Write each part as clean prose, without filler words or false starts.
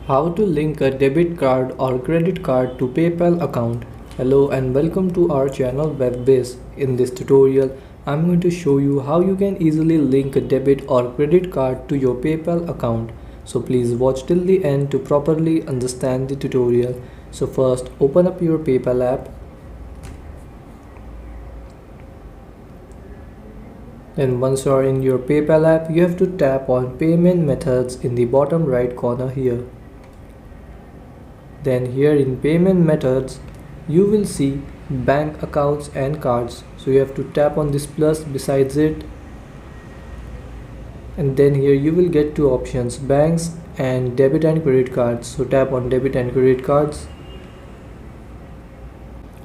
How to link a debit card or credit card to PayPal account. Hello and welcome to our channel Whizz. In this tutorial, I'm going to show you how you can easily link a debit or credit card to your PayPal account. So please watch till the end to properly understand the tutorial. So first, open up your PayPal app. Then once you are in your PayPal app, you have to tap on payment methods in the bottom right corner here. Then here in payment methods, you will see bank accounts and cards. So you have to tap on this plus besides it. And then here you will get two options, banks and debit and credit cards. So tap on debit and credit cards.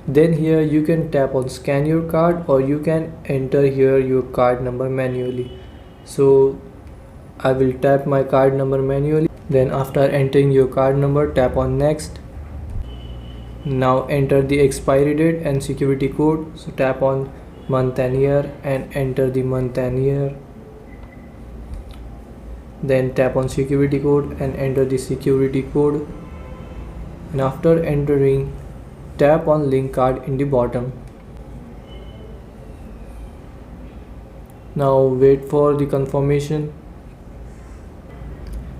Then here you can tap on scan your card, or you can enter here your card number manually. So I will tap my card number manually. Then after entering your card number, tap on next. Now enter the expiry date and security code. So tap on month and year and enter the month and year. Then tap on security code and enter the security code. And after entering, tap on link card in the bottom. Now wait for the confirmation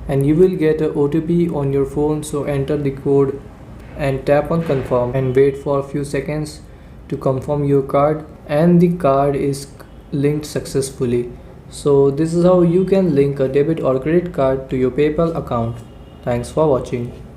and you will get a OTP on your phone. So enter the code and tap on confirm and wait for a few seconds to confirm your card, and the card is linked successfully. So this is how you can link a debit or credit card to your PayPal account. Thanks for watching.